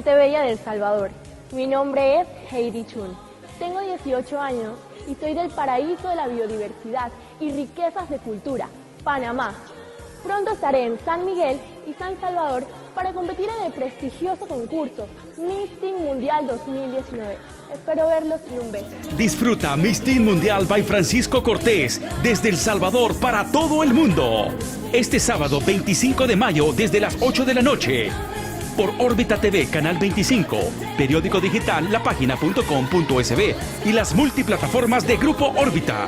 gente bella de El Salvador. Mi nombre es Heidi Chun. Tengo 18 años y soy del paraíso de la biodiversidad y riquezas de cultura, Panamá. Pronto estaré en San Miguel y San Salvador para competir en el prestigioso concurso Miss Teen Mundial 2019. Espero verlos y un beso. Disfruta Miss Teen Mundial by Francisco Cortés desde El Salvador para todo el mundo. Este sábado 25 de mayo desde las 8 de la noche. Por Órbita TV, Canal 25, periódico digital lapagina.com.sb y las multiplataformas de Grupo Órbita.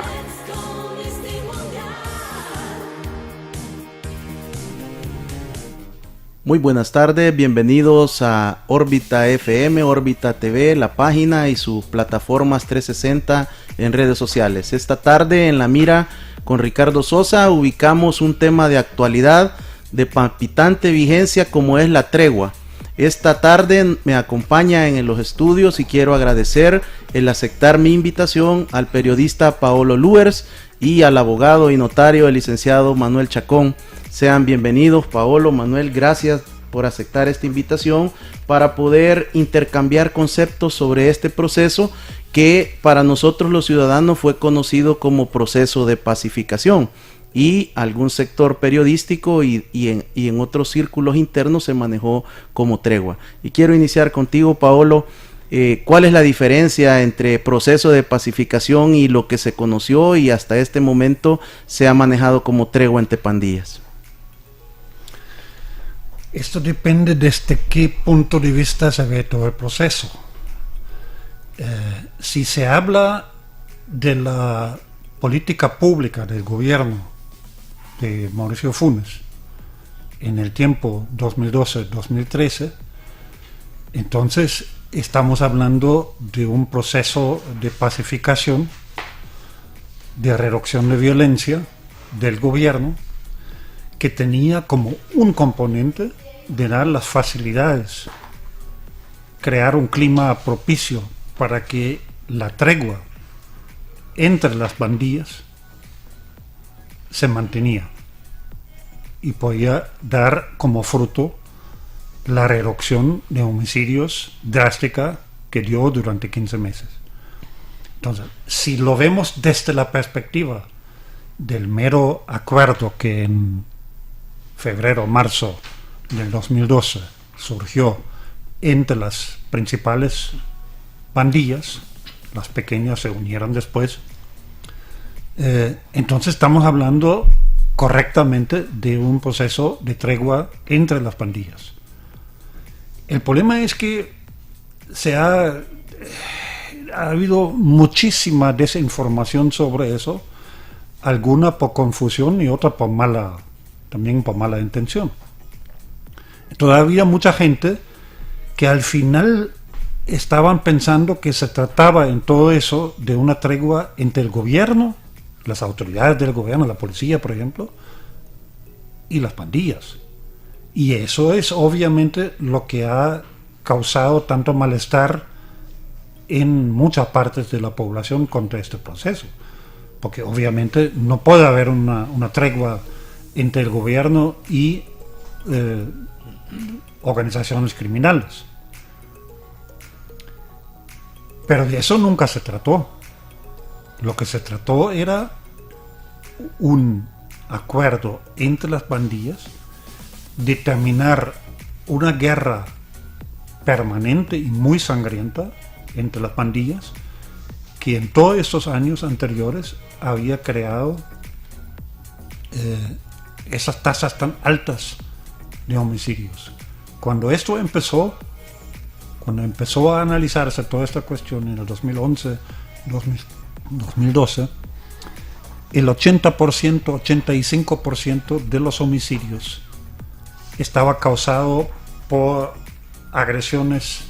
Muy buenas tardes, bienvenidos a Órbita FM, Órbita TV, la página y sus plataformas 360 en redes sociales. Esta tarde en La Mira con Ricardo Sosa ubicamos un tema de actualidad de palpitante vigencia como es la tregua. Esta tarde me acompaña en los estudios y quiero agradecer el aceptar mi invitación al periodista Paolo Luers y al abogado y notario el licenciado Manuel Chacón. Sean bienvenidos, Paolo, Manuel, gracias por aceptar esta invitación para poder intercambiar conceptos sobre este proceso que para nosotros los ciudadanos fue conocido como proceso de pacificación y algún sector periodístico y en otros círculos internos se manejó como tregua. Y quiero iniciar contigo, Paolo. ¿Cuál es la diferencia entre proceso de pacificación y lo que se conoció y hasta este momento se ha manejado como tregua entre pandillas? Esto depende desde qué punto de vista se ve todo el proceso. Si se habla de la política pública del gobierno de Mauricio Funes en el tiempo 2012-2013, entonces estamos hablando de un proceso de pacificación, de reducción de violencia del gobierno que tenía como un componente de dar las facilidades, crear un clima propicio para que la tregua entre las pandillas se mantenía y podía dar como fruto la reducción de homicidios drástica que dio durante 15 meses. Entonces, si lo vemos desde la perspectiva del mero acuerdo que en febrero, marzo del 2012 surgió entre las principales pandillas, las pequeñas se unieron después, entonces estamos hablando correctamente de un proceso de tregua entre las pandillas. El problema es que ha habido muchísima desinformación sobre eso, alguna por confusión y otra también por mala intención. Todavía mucha gente que al final estaban pensando que se trataba en todo eso de una tregua entre el gobierno, las autoridades del gobierno, la policía, por ejemplo, y las pandillas. Y eso es obviamente lo que ha causado tanto malestar en muchas partes de la población contra este proceso. Porque obviamente no puede haber una tregua entre el gobierno y organizaciones criminales. Pero de eso nunca se trató. Lo que se trató era un acuerdo entre las pandillas de terminar una guerra permanente y muy sangrienta entre las pandillas que en todos estos años anteriores había creado esas tasas tan altas de homicidios. Cuando empezó a analizarse toda esta cuestión en el 2011, 2012, el 80%, 85% de los homicidios estaba causado por agresiones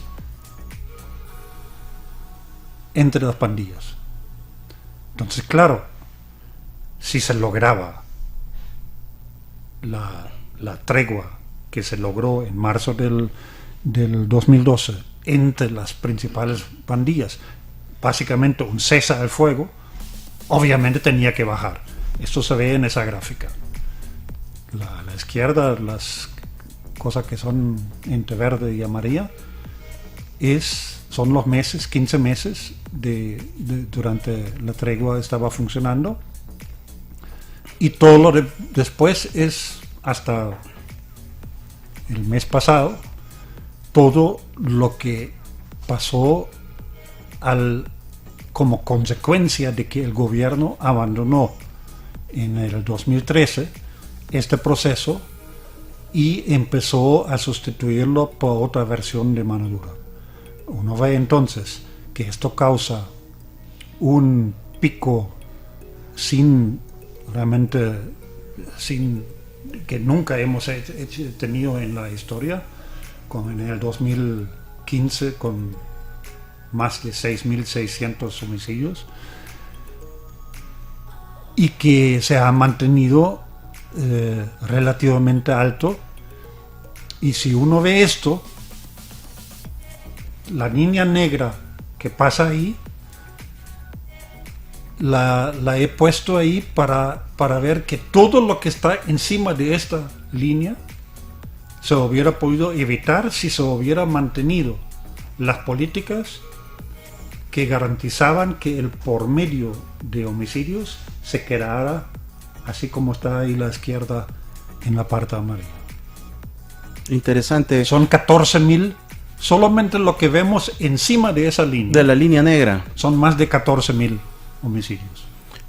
entre las pandillas. Entonces, claro, si se lograba la tregua que se logró en marzo del 2012 entre las principales pandillas, básicamente un cese al fuego, obviamente tenía que bajar. Esto se ve en esa gráfica. La izquierda, las cosas que son entre verde y amarilla, son los meses, 15 meses durante la tregua estaba funcionando, y todo lo después es hasta el mes pasado, todo lo que pasó como consecuencia de que el gobierno abandonó en el 2013 este proceso y empezó a sustituirlo por otra versión de mano dura. Uno ve entonces que esto causa un pico que nunca hemos tenido en la historia, en el 2015 con más de 6.600 homicidios, y que se ha mantenido relativamente alto. Y si uno ve esto, la línea negra que pasa ahí, la he puesto ahí para ver que todo lo que está encima de esta línea se hubiera podido evitar si se hubiera mantenido las políticas que garantizaban que el promedio de homicidios se quedara así como está ahí la izquierda en la parte amarilla. Interesante. Son 14.000, solamente lo que vemos encima de esa línea. De la línea negra. Son más de 14.000 homicidios.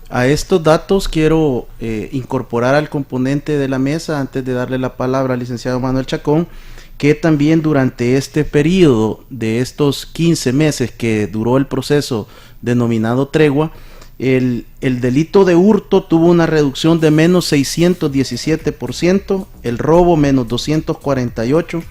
A estos datos quiero incorporar al componente de la mesa, antes de darle la palabra al licenciado Manuel Chacón, que también durante este periodo de estos 15 meses que duró el proceso denominado tregua, el delito de hurto tuvo una reducción de menos 617%, el robo menos 248%,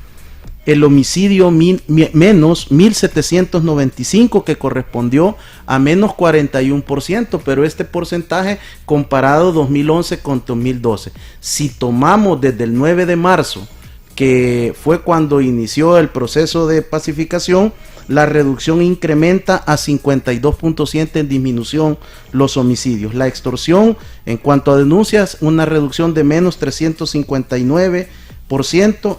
el homicidio menos 1.795, que correspondió a menos 41%, pero este porcentaje comparado 2011 con 2012. Si tomamos desde el 9 de marzo, que fue cuando inició el proceso de pacificación, la reducción incrementa a 52.7 en disminución los homicidios. La extorsión, en cuanto a denuncias, una reducción de menos 359%,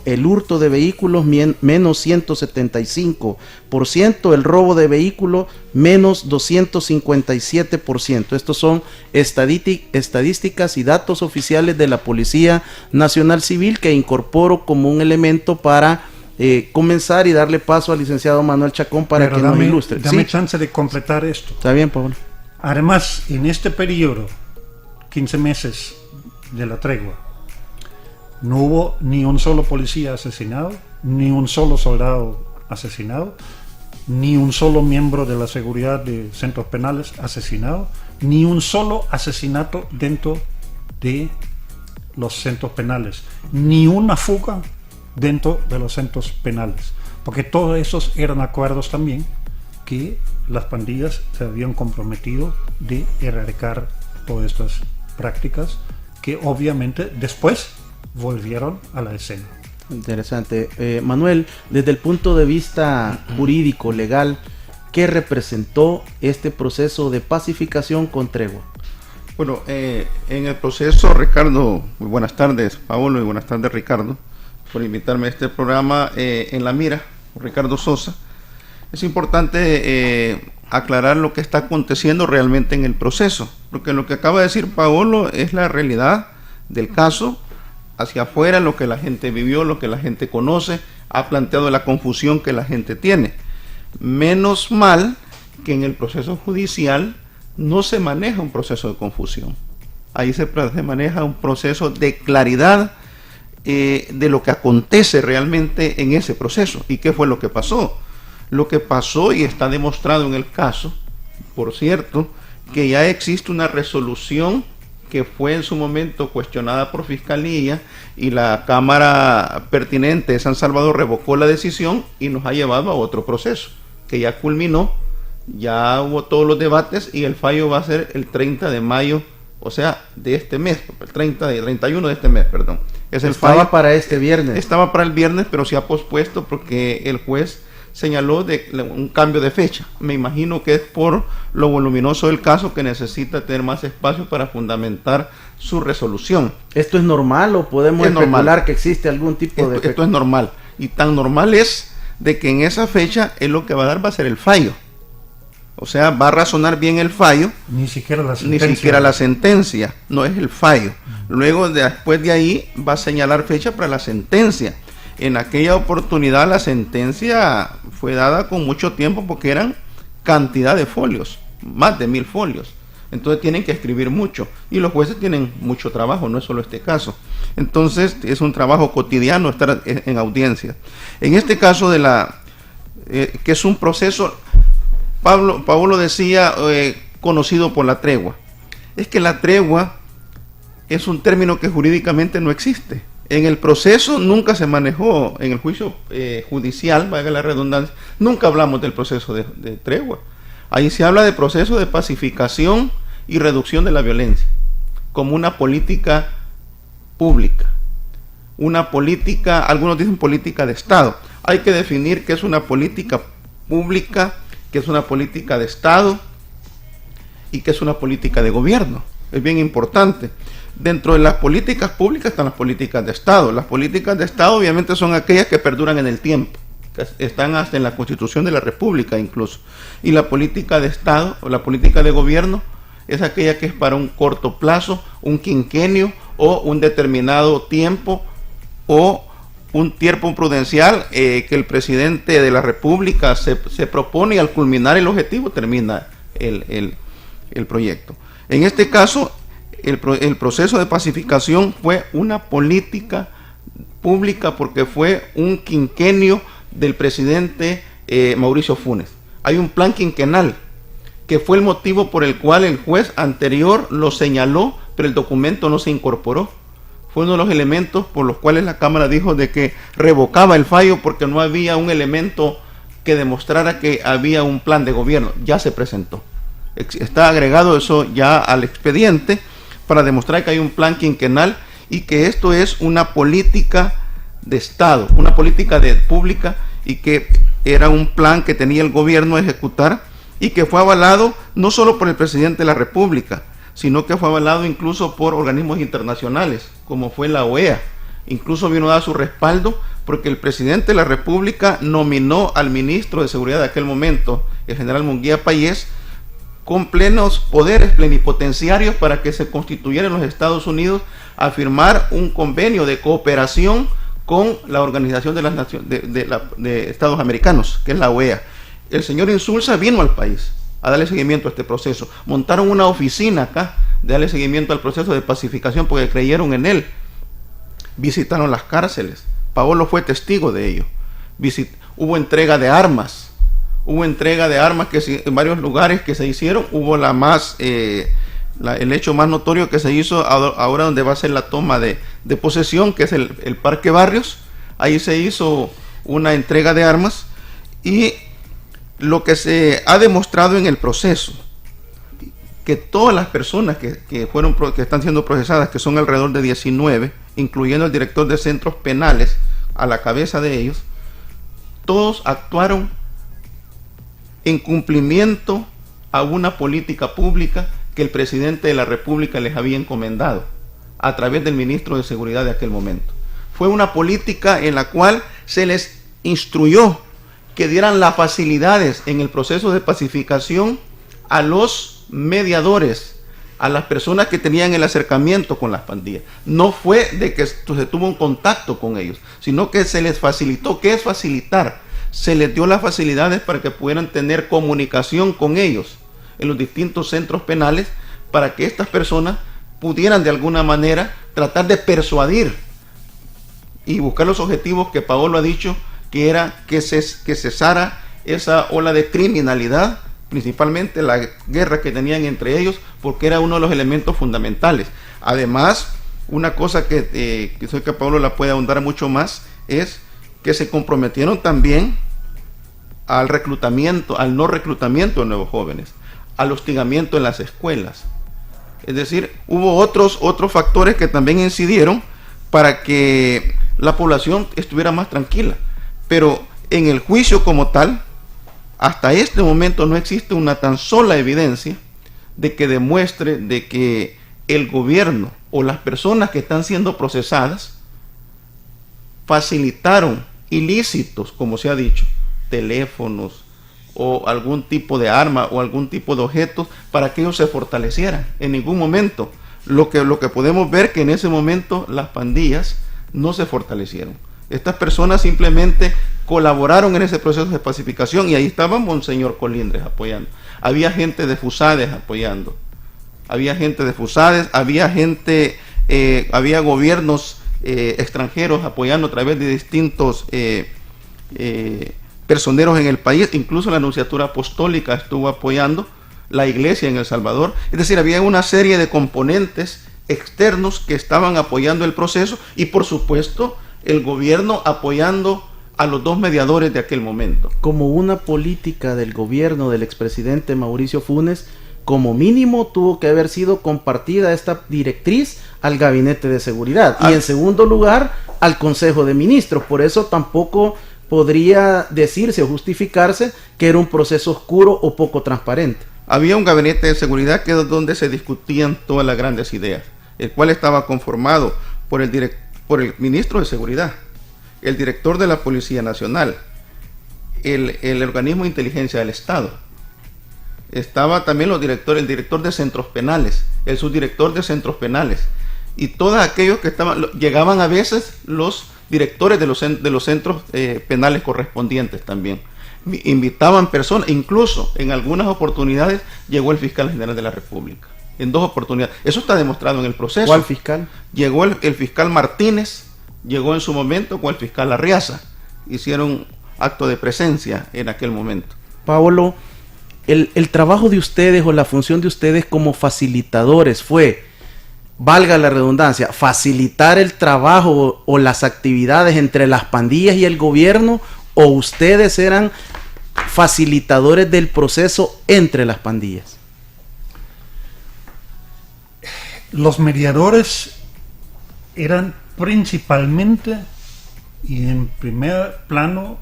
el hurto de vehículos menos 175%, el robo de vehículos menos 257%. Estos son estadísticas y datos oficiales de la Policía Nacional Civil, que incorporo como un elemento para comenzar y darle paso al licenciado Manuel Chacón para que nos ilustre. Dame chance de completar esto. Está bien, Pablo. Además, en este periodo, 15 meses de la tregua, no hubo ni un solo policía asesinado, ni un solo soldado asesinado, ni un solo miembro de la seguridad de centros penales asesinado, ni un solo asesinato dentro de los centros penales, ni una fuga dentro de los centros penales, porque todos esos eran acuerdos también que las pandillas se habían comprometido de erradicar todas estas prácticas que obviamente después volvieron a la escena. Interesante. Manuel, desde el punto de vista jurídico, legal, ¿qué representó este proceso de pacificación con tregua? Bueno, en el proceso, Ricardo, muy buenas tardes, Paolo, y buenas tardes, Ricardo, por invitarme a este programa en La Mira, Ricardo Sosa. Es importante aclarar lo que está aconteciendo realmente en el proceso, porque lo que acaba de decir Paolo es la realidad del caso. Hacia afuera, lo que la gente vivió, lo que la gente conoce, ha planteado la confusión que la gente tiene. Menos mal que en el proceso judicial no se maneja un proceso de confusión. Ahí se maneja un proceso de claridad de lo que acontece realmente en ese proceso. ¿Y qué fue lo que pasó? Lo que pasó, y está demostrado en el caso, por cierto, que ya existe una resolución que fue en su momento cuestionada por Fiscalía, y la Cámara pertinente de San Salvador revocó la decisión y nos ha llevado a otro proceso que ya culminó, ya hubo todos los debates y el fallo va a ser el 30 de mayo, o sea, de este mes, el 31 de este mes, perdón. Estaba para este viernes. Estaba para el viernes, pero se ha pospuesto porque el juez señaló de un cambio de fecha. Me imagino que es por lo voluminoso del caso, que necesita tener más espacio para fundamentar su resolución. ¿Esto es normal o podemos especular que existe algún tipo de... Esto es normal, y tan normal es de que en esa fecha él lo que va a dar va a ser el fallo. O sea, va a razonar bien el fallo. Ni siquiera la sentencia, no es el fallo. Luego, después de ahí, va a señalar fecha para la sentencia. En aquella oportunidad la sentencia fue dada con mucho tiempo porque eran cantidad de folios, más de 1000 folios. Entonces tienen que escribir mucho y los jueces tienen mucho trabajo, no es solo este caso. Entonces es un trabajo cotidiano estar en audiencia. En este caso que es un proceso, Paolo decía conocido por la tregua. Es que la tregua es un término que jurídicamente no existe. En el proceso nunca se manejó, en el juicio judicial, valga la redundancia, nunca hablamos del proceso de tregua. Ahí se habla de proceso de pacificación y reducción de la violencia, como una política pública. Una política, algunos dicen política de Estado. Hay que definir qué es una política pública, qué es una política de Estado y qué es una política de gobierno. Es bien importante. Dentro de las políticas públicas están las políticas de Estado. Las políticas de Estado obviamente son aquellas que perduran en el tiempo, que están hasta en la Constitución de la República incluso. Y la política de Estado o la política de gobierno es aquella que es para un corto plazo, un quinquenio o un determinado tiempo o un tiempo prudencial que el presidente de la República se propone y al culminar el objetivo termina el proyecto. En este caso, el proceso de pacificación fue una política pública porque fue un quinquenio del presidente Mauricio Funes. Hay un plan quinquenal que fue el motivo por el cual el juez anterior lo señaló, pero el documento no se incorporó. Fue uno de los elementos por los cuales la Cámara dijo de que revocaba el fallo porque no había un elemento que demostrara que había un plan de gobierno. Ya se presentó. Está agregado eso ya al expediente para demostrar que hay un plan quinquenal y que esto es una política de Estado, una política pública y que era un plan que tenía el gobierno a ejecutar y que fue avalado no solo por el presidente de la República, sino que fue avalado incluso por organismos internacionales, como fue la OEA. Incluso vino a dar su respaldo porque el presidente de la República nominó al ministro de Seguridad de aquel momento, el general Munguía Payés, con plenos poderes plenipotenciarios para que se constituyera en los Estados Unidos a firmar un convenio de cooperación con la Organización de las Naciones de Estados Americanos, que es la OEA. El señor Insulza vino al país a darle seguimiento a este proceso. Montaron una oficina acá de darle seguimiento al proceso de pacificación porque creyeron en él. Visitaron las cárceles. Paolo fue testigo de ello. Hubo entrega de armas. Que en varios lugares que se hicieron. Hubo el hecho más notorio que se hizo ahora donde va a ser la toma de posesión, que es el Parque Barrios. Ahí se hizo una entrega de armas y lo que se ha demostrado en el proceso, que todas las personas que están siendo procesadas, que son alrededor de 19, incluyendo el director de centros penales a la cabeza de ellos, todos actuaron en cumplimiento a una política pública que el presidente de la República les había encomendado a través del ministro de Seguridad de aquel momento. Fue una política en la cual se les instruyó que dieran las facilidades en el proceso de pacificación a los mediadores, a las personas que tenían el acercamiento con las pandillas. No fue de que se tuvo un contacto con ellos, sino que se les facilitó. ¿Qué es facilitar? Se les dio las facilidades para que pudieran tener comunicación con ellos en los distintos centros penales para que estas personas pudieran de alguna manera tratar de persuadir y buscar los objetivos que Paolo ha dicho, que era que cesara esa ola de criminalidad, principalmente la guerra que tenían entre ellos, porque era uno de los elementos fundamentales. Además, una cosa que soy que Paolo la puede ahondar mucho más, es que se comprometieron también al no reclutamiento de nuevos jóvenes, al hostigamiento en las escuelas. Es decir, hubo otros factores que también incidieron para que la población estuviera más tranquila. Pero en el juicio como tal, hasta este momento no existe una tan sola evidencia de que demuestre de que el gobierno o las personas que están siendo procesadas facilitaron ilícitos, como se ha dicho, teléfonos o algún tipo de arma o algún tipo de objetos para que ellos se fortalecieran. En ningún momento. Lo que podemos ver que en ese momento las pandillas no se fortalecieron. Estas personas simplemente colaboraron en ese proceso de pacificación y ahí estaba Monseñor Colindres apoyando. Había gente de Fusades apoyando. Había gente de Fusades, había gobiernos extranjeros apoyando a través de distintos personeros en el país, incluso la Nunciatura Apostólica estuvo apoyando, la iglesia en El Salvador. Es decir, había una serie de componentes externos que estaban apoyando el proceso y por supuesto el gobierno apoyando a los dos mediadores de aquel momento. Como una política del gobierno del expresidente Mauricio Funes, como mínimo tuvo que haber sido compartida esta directriz al Gabinete de Seguridad y en segundo lugar al Consejo de Ministros. Por eso tampoco podría decirse o justificarse que era un proceso oscuro o poco transparente. Había un Gabinete de Seguridad que es donde se discutían todas las grandes ideas, el cual estaba conformado por el Ministro de Seguridad, el Director de la Policía Nacional, el Organismo de Inteligencia del Estado. Estaba también el director de centros penales, el subdirector de centros penales, y todos aquellos que llegaban a veces los directores de los centros penales correspondientes también. Invitaban personas, incluso en algunas oportunidades llegó el fiscal general de la República, en 2 oportunidades. Eso está demostrado en el proceso. ¿Cuál fiscal? Llegó el fiscal Martínez, llegó en su momento con el fiscal Arriaza, hicieron acto de presencia en aquel momento. Paolo, el trabajo de ustedes o la función de ustedes como facilitadores fue, valga la redundancia, facilitar el trabajo o las actividades entre las pandillas y el gobierno, o ustedes eran facilitadores del proceso entre las pandillas. Los mediadores eran principalmente y en primer plano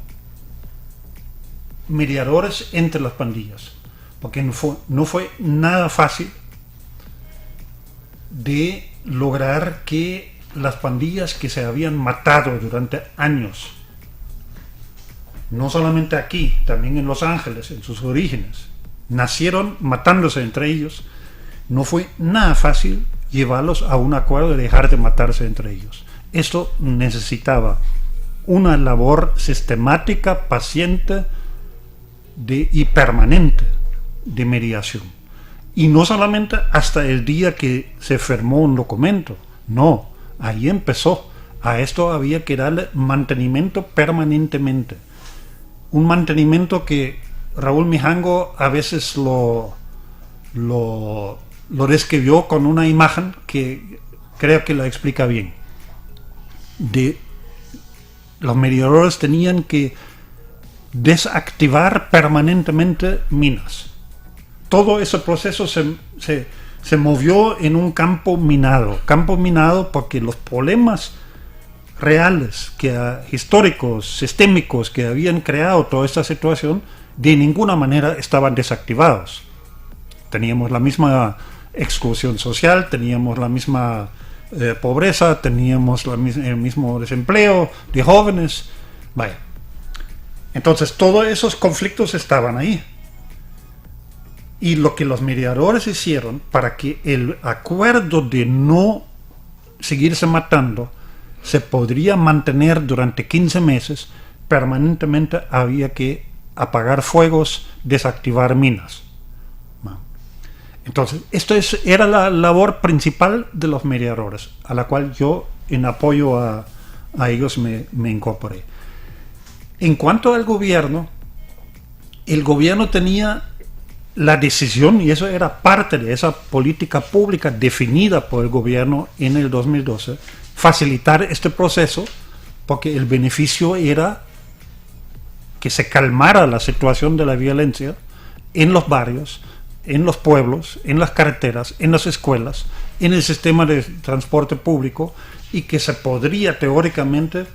mediadores entre las pandillas, porque no fue nada fácil de lograr que las pandillas que se habían matado durante años, no solamente aquí, también en Los Ángeles, en sus orígenes, nacieron matándose entre ellos, no fue nada fácil llevarlos a un acuerdo de dejar de matarse entre ellos. Esto necesitaba una labor sistemática, paciente y permanente de mediación. Y no solamente hasta el día que se firmó un documento, no, ahí empezó. A esto había que darle mantenimiento permanentemente. Un mantenimiento que Raúl Mijango a veces lo describió con una imagen que creo que la explica bien. Los mediadores tenían que desactivar permanentemente minas. Todo ese proceso se movió en un campo minado porque los problemas reales, históricos, sistémicos que habían creado toda esta situación, de ninguna manera estaban desactivados. Teníamos la misma exclusión social, teníamos la misma pobreza, teníamos el mismo desempleo de jóvenes. Vaya. Entonces todos esos conflictos estaban ahí. Y lo que los mediadores hicieron para que el acuerdo de no seguirse matando se podría mantener durante 15 meses, permanentemente había que apagar fuegos, desactivar minas. Entonces, era la labor principal de los mediadores, a la cual yo, en apoyo a ellos, me incorporé. En cuanto al gobierno, el gobierno tenía la decisión, y eso era parte de esa política pública definida por el gobierno en el 2012, facilitar este proceso, porque el beneficio era que se calmara la situación de la violencia en los barrios, en los pueblos, en las carreteras, en las escuelas, en el sistema de transporte público, y que se podría teóricamente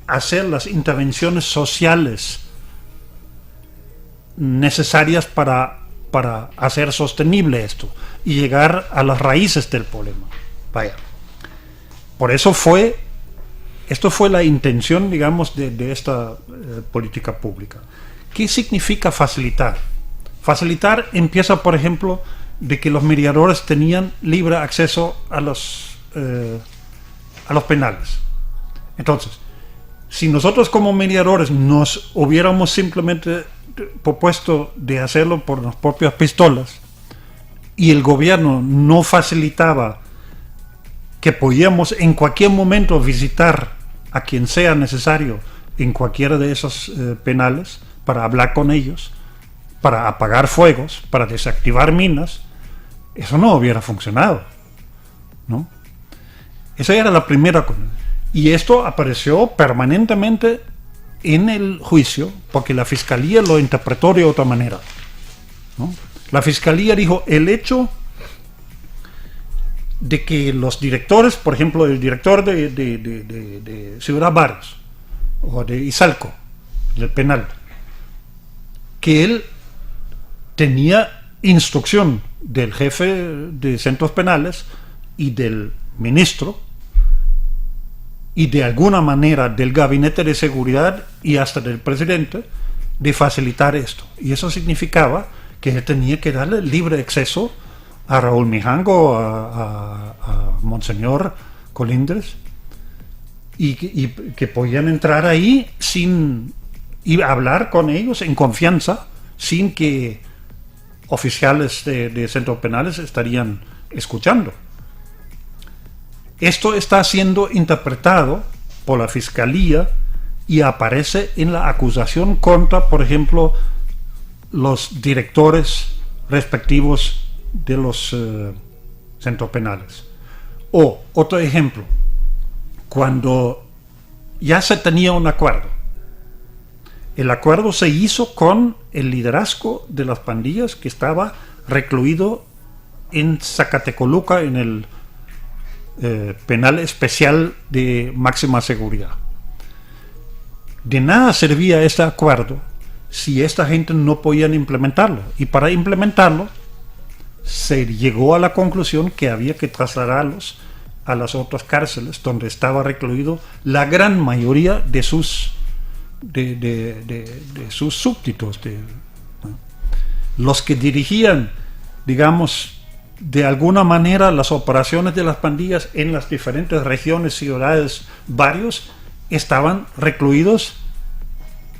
hacer las intervenciones sociales necesarias para hacer sostenible esto y llegar a las raíces del problema. Vaya. Por eso fue Esto fue la intención, digamos, de esta política pública. ¿Qué significa facilitar? Facilitar empieza, por ejemplo, de que los mediadores tenían libre acceso a los penales. Entonces, si nosotros como mediadores nos hubiéramos simplemente propuesto de hacerlo por las propias pistolas y el gobierno no facilitaba que podíamos en cualquier momento visitar a quien sea necesario en cualquiera de esos penales para hablar con ellos, para apagar fuegos, para desactivar minas, eso no hubiera funcionado, ¿no? Esa era la primera cosa. Y esto apareció permanentemente en el juicio porque la fiscalía lo interpretó de otra manera, ¿no? La fiscalía dijo, el hecho de que los directores, por ejemplo, el director de Ciudad Barrios o de Izalco, del penal, que él tenía instrucción del jefe de centros penales y del ministro y de alguna manera del gabinete de seguridad y hasta del presidente de facilitar esto. Y eso significaba que él tenía que darle libre acceso a Raúl Mijango, a Monseñor Colindres, y que podían entrar ahí y hablar con ellos en confianza, sin que oficiales de centros penales estarían escuchando. Esto está siendo interpretado por la fiscalía y aparece en la acusación contra, por ejemplo, los directores respectivos de los centros penales. O otro ejemplo, cuando ya se tenía un acuerdo, el acuerdo se hizo con el liderazgo de las pandillas que estaba recluido en Zacatecoluca, en el penal especial de máxima seguridad. De nada servía este acuerdo si esta gente no podían implementarlo, y para implementarlo se llegó a la conclusión que había que trasladarlos a las otras cárceles donde estaba recluido la gran mayoría de sus sus súbditos, ¿no? Los que dirigían, digamos, de alguna manera las operaciones de las pandillas en las diferentes regiones, ciudades, barrios, estaban recluidos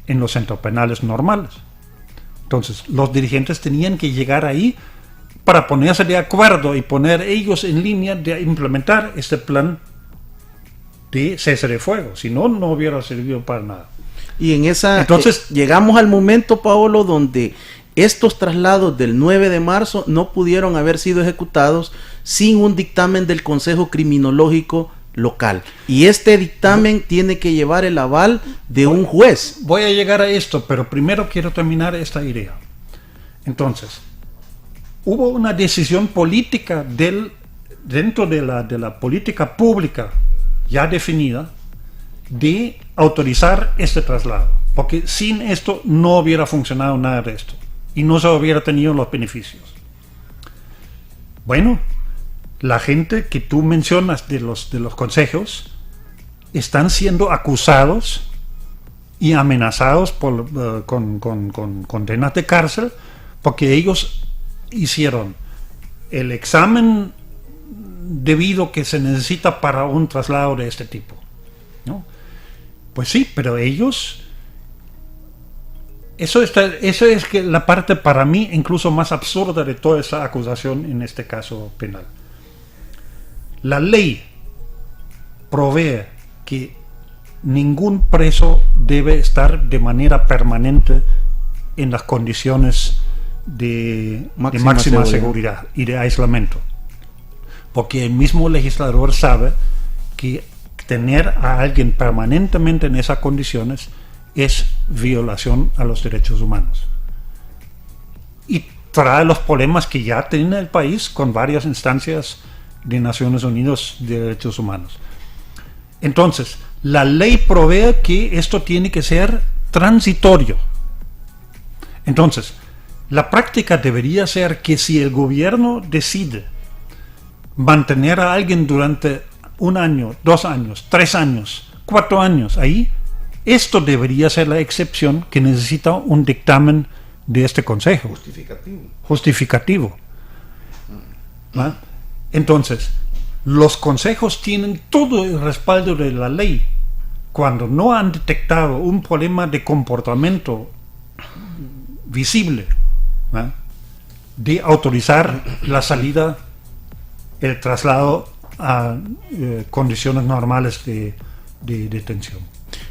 en los centros penales normales. Entonces los dirigentes tenían que llegar ahí para ponerse de acuerdo y poner ellos en línea de implementar este plan de cese de fuego, si no, no hubiera servido para nada. Y en esa, entonces, llegamos al momento, Paolo, donde estos traslados del 9 de marzo no pudieron haber sido ejecutados sin un dictamen del Consejo Criminológico local. Y este dictamen tiene que llevar el aval de un juez. Voy a llegar a esto, pero primero quiero terminar esta idea. Entonces, hubo una decisión política dentro de la política pública ya definida de autorizar este traslado, porque sin esto no hubiera funcionado nada de esto y no se hubiera tenido los beneficios. Bueno, la gente que tú mencionas de los consejos están siendo acusados y amenazados con condenas de cárcel porque ellos hicieron el examen debido que se necesita para un traslado de este tipo, ¿no? Pues sí, pero ellos, eso es que la parte para mí incluso más absurda de toda esa acusación en este caso penal. La ley provee que ningún preso debe estar de manera permanente en las condiciones de máxima seguridad y de aislamiento, porque el mismo legislador sabe que tener a alguien permanentemente en esas condiciones es violación a los derechos humanos y trae los problemas que ya tiene el país con varias instancias de Naciones Unidas de Derechos Humanos. Entonces, la ley provee que esto tiene que ser transitorio. Entonces, la práctica debería ser que si el gobierno decide mantener a alguien durante 1 año, 2 años, 3 años 4 años ahí, esto debería ser la excepción que necesita un dictamen de este Consejo. Justificativo. ¿Va? Entonces, los consejos tienen todo el respaldo de la ley. Cuando no han detectado un problema de comportamiento visible, ¿va?, de autorizar la salida, el traslado a condiciones normales de detención.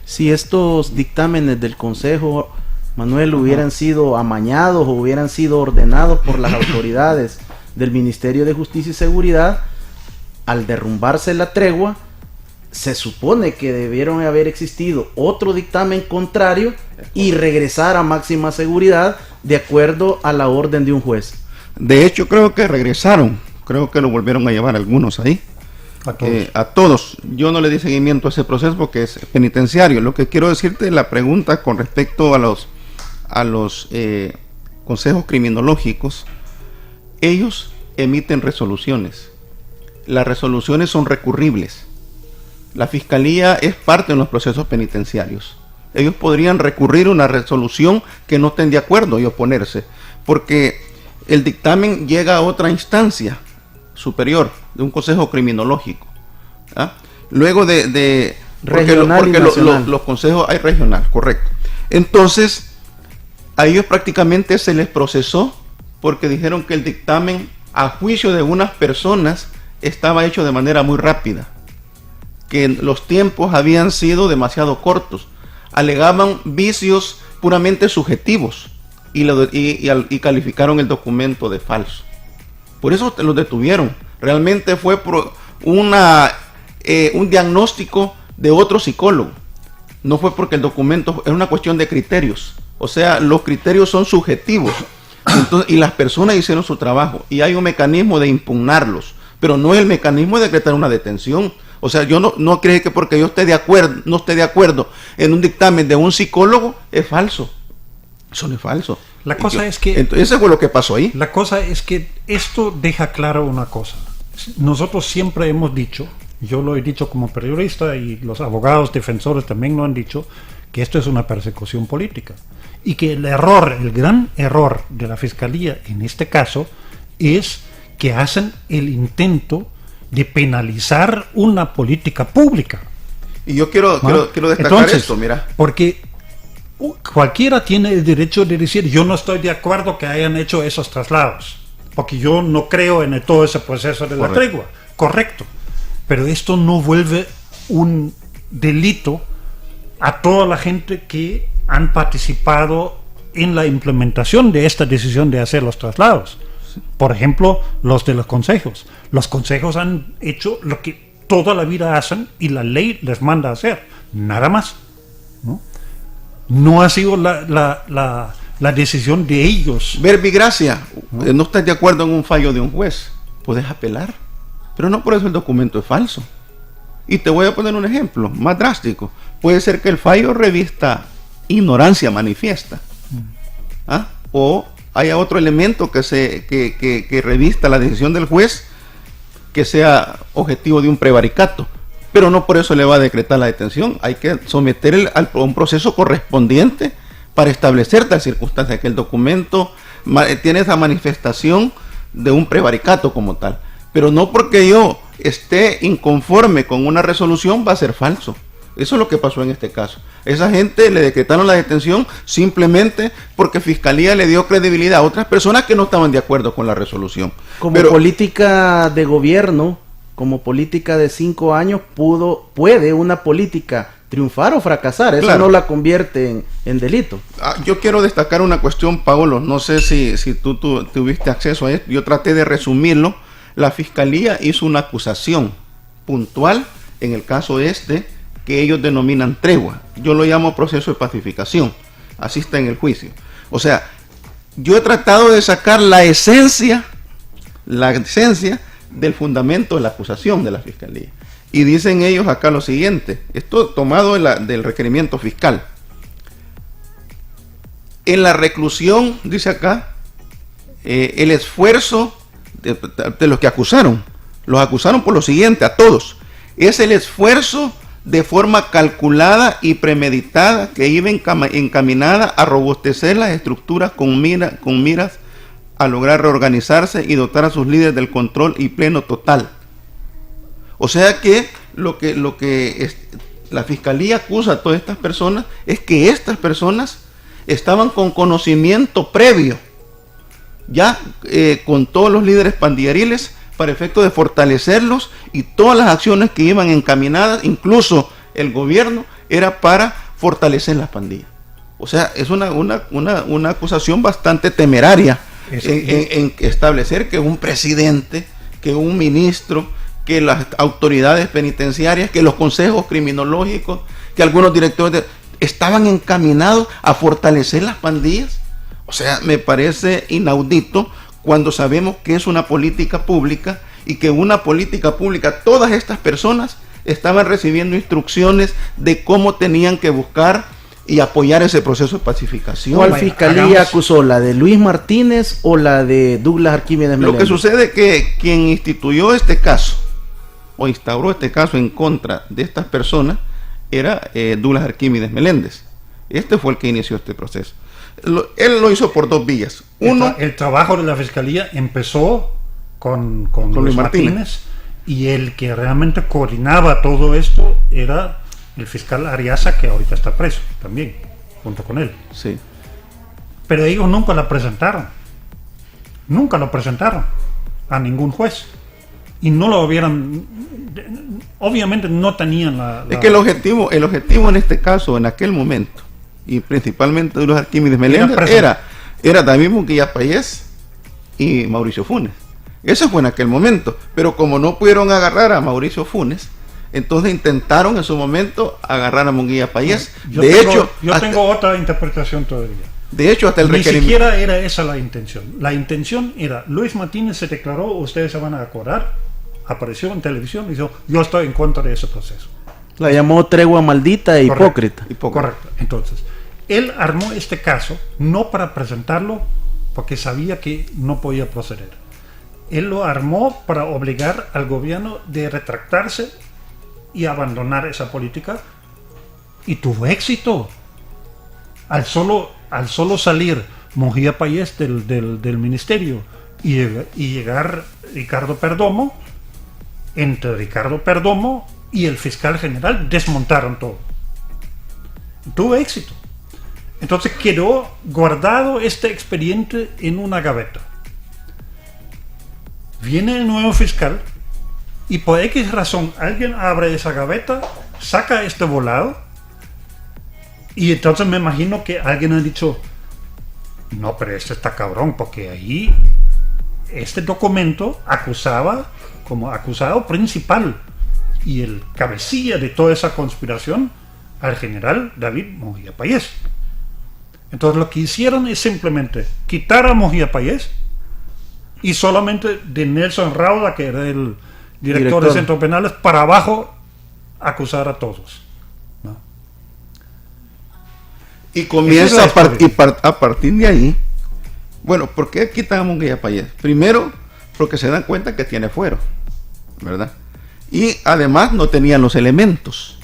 Si estos dictámenes del Consejo, Manuel, hubieran sido amañados o hubieran sido ordenados por las autoridades del Ministerio de Justicia y Seguridad, al derrumbarse la tregua, se supone que debieron haber existido otro dictamen contrario y regresar a máxima seguridad de acuerdo a la orden de un juez. De hecho, creo que regresaron, creo que lo volvieron a llevar algunos ahí. A todos. Yo no le di seguimiento a ese proceso porque es penitenciario. Lo que quiero decirte, la pregunta con respecto a los consejos criminológicos, ellos emiten resoluciones. Las resoluciones son recurribles. La Fiscalía es parte de los procesos penitenciarios. Ellos podrían recurrir a una resolución que no estén de acuerdo y oponerse, porque el dictamen llega a otra instancia superior de un consejo criminológico. ¿Ah? Luego de regional y nacional. Los consejos hay regional, correcto. Entonces, a ellos prácticamente se les procesó porque dijeron que el dictamen, a juicio de unas personas, estaba hecho de manera muy rápida, que los tiempos habían sido demasiado cortos, alegaban vicios puramente subjetivos y calificaron el documento de falso. Por eso los detuvieron. Realmente fue por un diagnóstico de otro psicólogo. No fue porque el documento, es una cuestión de criterios. O sea, los criterios son subjetivos. Entonces, y las personas hicieron su trabajo y hay un mecanismo de impugnarlos, pero no es el mecanismo de decretar una detención. O sea, yo no creo que porque yo no esté de acuerdo en un dictamen de un psicólogo es falso. Eso no es falso. La cosa es que... Entonces, eso fue lo que pasó ahí. La cosa es que esto deja claro una cosa. Nosotros siempre hemos dicho, yo lo he dicho como periodista y los abogados defensores también lo han dicho, que esto es una persecución política. Y que el gran error de la Fiscalía en este caso es que hacen el intento de penalizar una política pública. Y yo quiero destacar entonces, esto, mira. Porque cualquiera tiene el derecho de decir, yo no estoy de acuerdo que hayan hecho esos traslados, porque yo no creo en todo ese proceso de la tregua. Correcto. Pero esto no vuelve un delito a toda la gente que han participado en la implementación de esta decisión de hacer los traslados. Por ejemplo, los de los consejos. Los consejos han hecho lo que toda la vida hacen y la ley les manda a hacer. Nada más. No ha sido la decisión de ellos. Verbigracia, no estás de acuerdo en un fallo de un juez, puedes apelar, pero no por eso el documento es falso. Y te voy a poner un ejemplo más drástico. Puede ser que el fallo revista ignorancia manifiesta, ¿ah? O haya otro elemento que revista la decisión del juez que sea objetivo de un prevaricato, pero no por eso le va a decretar la detención. Hay que someter a un proceso correspondiente para establecer tal circunstancia, que el documento tiene esa manifestación de un prevaricato como tal, pero no porque yo esté inconforme con una resolución va a ser falso. Eso es lo que pasó en este caso. Esa gente le decretaron la detención simplemente porque Fiscalía le dio credibilidad a otras personas que no estaban de acuerdo con la resolución. Como política de gobierno, como política de 5 años, puede una política triunfar o fracasar. Eso no la convierte en delito. Yo quiero destacar una cuestión, Paolo. No sé si tú tuviste acceso a esto. Yo traté de resumirlo. La Fiscalía hizo una acusación puntual en el caso que ellos denominan tregua. Yo lo llamo proceso de pacificación. Así está en el juicio. O sea, yo he tratado de sacar la esencia del fundamento de la acusación de la Fiscalía. Y dicen ellos acá lo siguiente, esto tomado del requerimiento fiscal. En la reclusión, dice acá, el esfuerzo de los que acusaron, los acusaron por lo siguiente, a todos, es el esfuerzo de forma calculada y premeditada que iba encaminada a robustecer las estructuras con miras a lograr reorganizarse y dotar a sus líderes del control y pleno total. O sea que la fiscalía acusa a todas estas personas es que estas personas estaban con conocimiento previo ya con todos los líderes pandilleriles para efecto de fortalecerlos, y todas las acciones que iban encaminadas, incluso el gobierno, era para fortalecer las pandillas. O sea, es una acusación bastante temeraria en establecer que un presidente, que un ministro, que las autoridades penitenciarias, que los consejos criminológicos, que algunos directores estaban encaminados a fortalecer las pandillas. O sea, me parece inaudito cuando sabemos que es una política pública, y que una política pública, todas estas personas estaban recibiendo instrucciones de cómo tenían que buscar y apoyar ese proceso de pacificación. ¿Cuál fiscalía acusó? ¿La de Luis Martínez o la de Douglas Arquímedes Meléndez? Lo que sucede es que quien instituyó este caso o instauró este caso en contra de estas personas era Douglas Arquímedes Meléndez. Este fue el que inició este proceso. Él lo hizo por dos vías. Uno, el trabajo de la fiscalía empezó con Luis Martínez, y el que realmente coordinaba todo esto era el fiscal Ariaza, que ahorita está preso también, junto con él. Sí. Pero ellos nunca lo presentaron a ningún juez, y no lo hubieran, obviamente no tenían la... Es que el objetivo en este caso, en aquel momento, y principalmente de los Arquímedes Meléndez, era David Munguía Payés y Mauricio Funes. Eso fue en aquel momento, pero como no pudieron agarrar a Mauricio Funes, entonces intentaron en su momento agarrar a Munguía Payés. Yo tengo otra interpretación todavía. De hecho, hasta el requerimiento... Ni siquiera era esa la intención. La intención era, Luis Martínez se declaró, ustedes se van a acordar, apareció en televisión y dijo, yo estoy en contra de ese proceso. La llamó tregua maldita e hipócrita. Correcto. Entonces, él armó este caso no para presentarlo porque sabía que no podía proceder. Él lo armó para obligar al gobierno de retractarse y abandonar esa política, y tuvo éxito. Al solo salir Munguía Payés del ministerio y llegar Ricardo Perdomo, entre Ricardo Perdomo y el fiscal general desmontaron todo. Tuvo éxito. Entonces quedó guardado este expediente en una gaveta. Viene el nuevo fiscal y por X razón alguien abre esa gaveta, saca este volado, y entonces me imagino que alguien ha dicho, no, pero este está cabrón, porque ahí este documento acusaba como acusado principal y el cabecilla de toda esa conspiración al general David Munguía Payés. Entonces lo que hicieron es simplemente quitar a Munguía Payés y solamente de Nelson Rauda, que era el director de centros penales, para abajo acusar a todos, ¿no? Y comienza a partir de ahí. Bueno, ¿por qué quitan a Munguía Payés? Primero, porque se dan cuenta que tiene fuero, ¿verdad? Y además no tenían los elementos.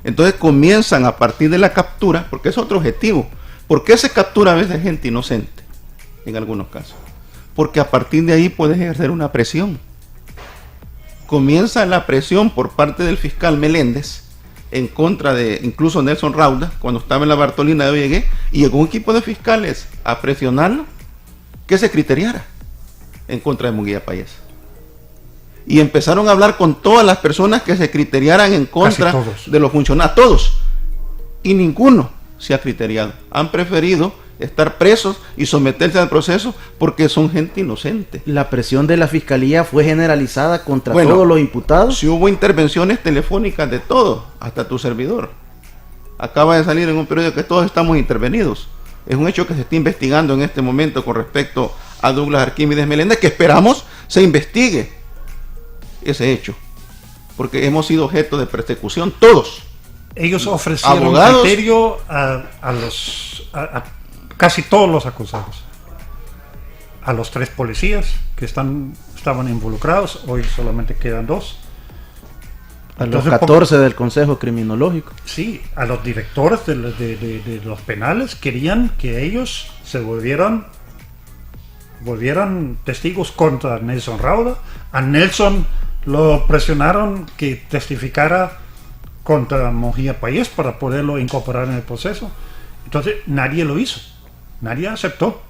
Entonces comienzan a partir de la captura, porque es otro objetivo. ¿Por qué se captura a veces gente inocente? En algunos casos. Porque a partir de ahí puedes ejercer una presión. Comienza la presión por parte del fiscal Meléndez en contra de incluso Nelson Rauda, cuando estaba en la Bartolina de Oyegué, y llegó un equipo de fiscales a presionarlo que se criteriara en contra de Munguía Payés. Y empezaron a hablar con todas las personas que se criteriaran en contra de los funcionarios, todos, y ninguno se ha criteriado. Han preferido estar presos y someterse al proceso porque son gente inocente. ¿La presión de la fiscalía fue generalizada contra todos los imputados? Sí, hubo intervenciones telefónicas de todos, hasta tu servidor. Acaba de salir en un periódico que todos estamos intervenidos. Es un hecho que se está investigando en este momento con respecto a Douglas Arquímedes Meléndez, que esperamos se investigue ese hecho, porque hemos sido objeto de persecución todos. Ellos ofrecieron abogados, criterio a casi todos los acusados, a los 3 policías que estaban involucrados, hoy solamente quedan 2, A los Entonces, 14 del Consejo Criminológico. Sí, a los directores de los penales querían que ellos se volvieran testigos contra Nelson Rauda. A Nelson lo presionaron que testificara contra Mojía Payés para poderlo incorporar en el proceso. Entonces nadie lo hizo, nadie aceptó.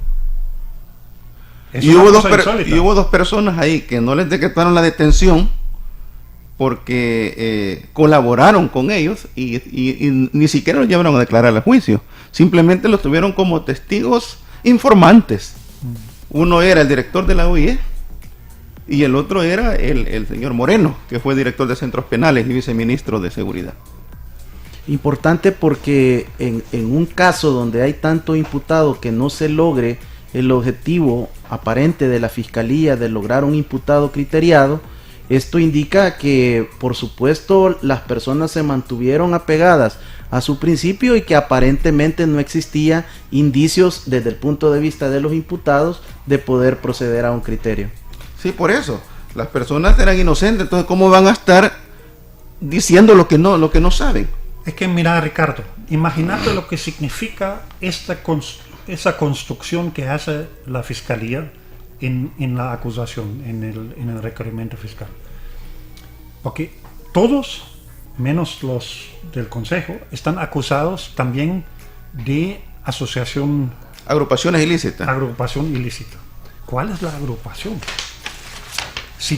Y hubo dos personas ahí que no les decretaron la detención porque colaboraron con ellos y ni siquiera los llevaron a declarar al juicio. Simplemente los tuvieron como testigos informantes. Uno era el director de la OIE y el otro era el señor Moreno, que fue director de centros penales y viceministro de seguridad. Importante porque en un caso donde hay tanto imputado que no se logre el objetivo aparente de la fiscalía de lograr un imputado criteriado, esto indica que por supuesto las personas se mantuvieron apegadas a su principio y que aparentemente no existía indicios desde el punto de vista de los imputados de poder proceder a un criterio. Sí, por eso, las personas eran inocentes, entonces ¿cómo van a estar diciendo lo que no saben? Es que mira, Ricardo, imagínate lo que significa esa construcción que hace la fiscalía en la acusación, en el requerimiento fiscal. Porque todos, menos los del Consejo, están acusados también de agrupaciones ilícitas. Agrupación ilícita. ¿Cuál es la agrupación? Si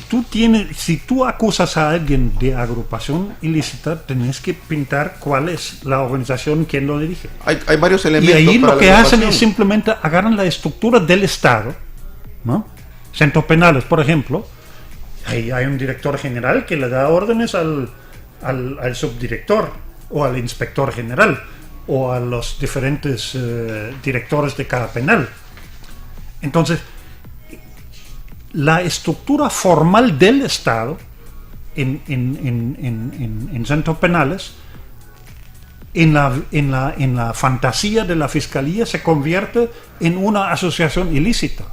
tú acusas a alguien de agrupación ilícita, tenés que pintar cuál es la organización, quién lo dirige. Hay varios elementos. Y ahí para lo que hacen es simplemente agarran la estructura del Estado, ¿no? Centros penales, por ejemplo, ahí hay un director general que le da órdenes al subdirector o al inspector general o a los diferentes directores de cada penal. Entonces, la estructura formal del Estado en centros penales, en la fantasía de la fiscalía, se convierte en una asociación ilícita.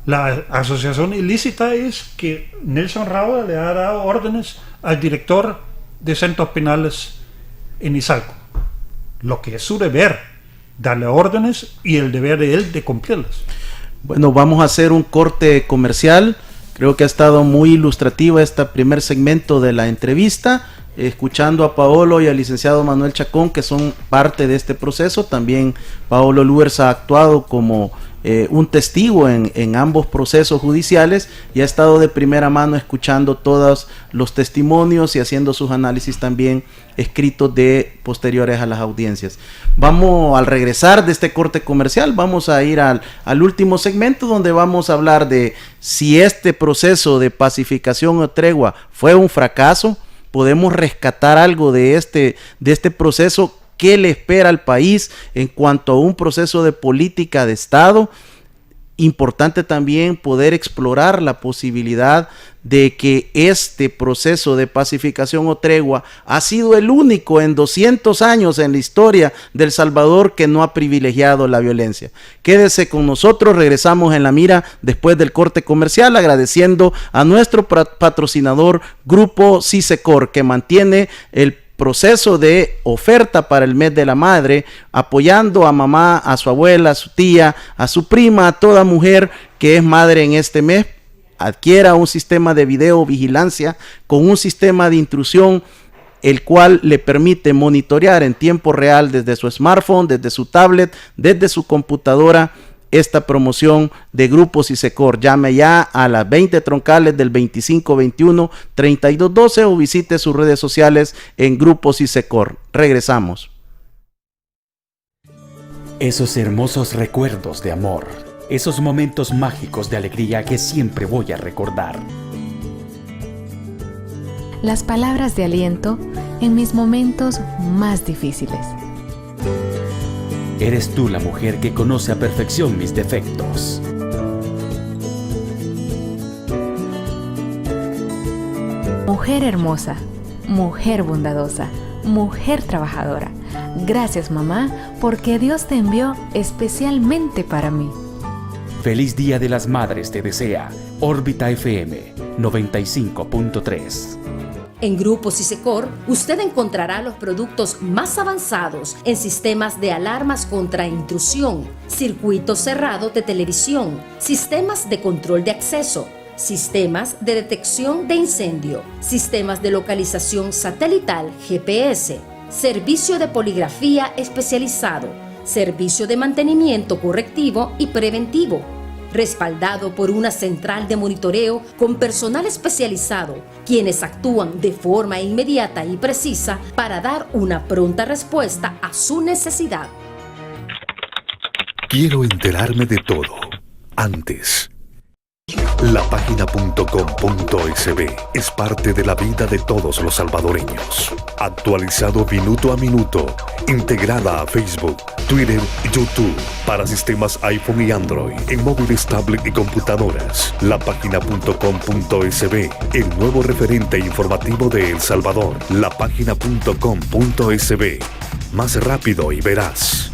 La asociación ilícita es que Nelson Rauda le ha dado órdenes al director de centros penales en Izalco. Lo que es su deber, darle órdenes y el deber de él de cumplirlas. Bueno, vamos a hacer un corte comercial. Creo que ha estado muy ilustrativa este primer segmento de la entrevista, escuchando a Paolo y al licenciado Manuel Chacón, que son parte de este proceso. También Paolo Luers ha actuado como un testigo en ambos procesos judiciales y ha estado de primera mano escuchando todos los testimonios y haciendo sus análisis también escritos de posteriores a las audiencias. Vamos, al regresar de este corte comercial, vamos a ir al último segmento, donde vamos a hablar de si este proceso de pacificación o tregua fue un fracaso. Podemos rescatar algo de este proceso. ¿Qué le espera al país en cuanto a un proceso de política de Estado? Importante también poder explorar la posibilidad de que este proceso de pacificación o tregua ha sido el único en 200 años en la historia de El Salvador que no ha privilegiado la violencia. Quédese con nosotros, regresamos en La Mira después del corte comercial, agradeciendo a nuestro patrocinador Grupo Sisecor, que mantiene el proceso de oferta para el mes de la madre, apoyando a mamá, a su abuela, a su tía, a su prima, a toda mujer que es madre en este mes. Adquiera un sistema de videovigilancia con un sistema de intrusión, el cual le permite monitorear en tiempo real desde su smartphone, desde su tablet, desde su computadora, esta promoción de Grupo Sisecor. Llame ya a las 20 troncales del 2521-3212 o visite sus redes sociales en Grupo Sisecor. Regresamos. Esos hermosos recuerdos de amor, esos momentos mágicos de alegría que siempre voy a recordar. Las palabras de aliento en mis momentos más difíciles. Eres tú la mujer que conoce a perfección mis defectos. Mujer hermosa, mujer bondadosa, mujer trabajadora. Gracias, mamá, porque Dios te envió especialmente para mí. Feliz Día de las Madres te desea Órbita FM 95.3. En Grupo Sisecor, usted encontrará los productos más avanzados en sistemas de alarmas contra intrusión, circuito cerrado de televisión, sistemas de control de acceso, sistemas de detección de incendio, sistemas de localización satelital GPS, servicio de poligrafía especializado, servicio de mantenimiento correctivo y preventivo, respaldado por una central de monitoreo con personal especializado, quienes actúan de forma inmediata y precisa para dar una pronta respuesta a su necesidad. Quiero enterarme de todo antes. La página.com.sb es parte de la vida de todos los salvadoreños. Actualizado minuto a minuto, integrada a Facebook, Twitter y YouTube para sistemas iPhone y Android, en móviles, tablet y computadoras. La página.com.sb, el nuevo referente informativo de El Salvador. La página.com.sb, más rápido y veraz.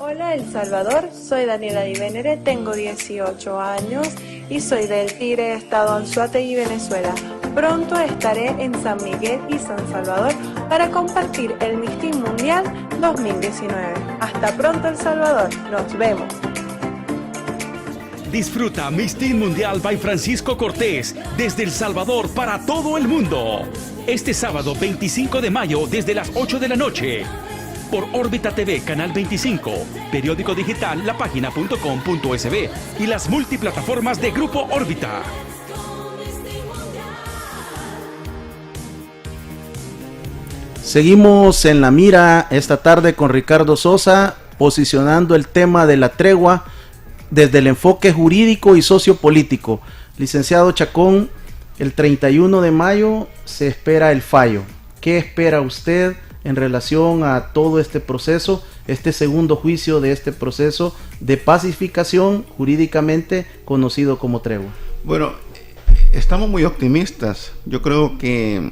Hola El Salvador, soy Daniela Di Venere, tengo 18 años y soy del Tigre, estado Anzoátegui, Venezuela. Pronto estaré en San Miguel y San Salvador para compartir el Miss Teen Mundial 2019. Hasta pronto El Salvador, nos vemos. Disfruta Miss Teen Mundial by Francisco Cortés desde El Salvador para todo el mundo. Este sábado 25 de mayo desde las 8 de la noche. Por Órbita TV, Canal 25, periódico digital lapagina.com.sb y las multiplataformas de Grupo Órbita. Seguimos en la mira esta tarde con Ricardo Sosa, posicionando el tema de la tregua desde el enfoque jurídico y sociopolítico. Licenciado Chacón, el 31 de mayo se espera el fallo. ¿Qué espera usted en relación a todo este proceso, este segundo juicio de este proceso de pacificación jurídicamente conocido como tregua? Bueno, estamos muy optimistas. Yo creo que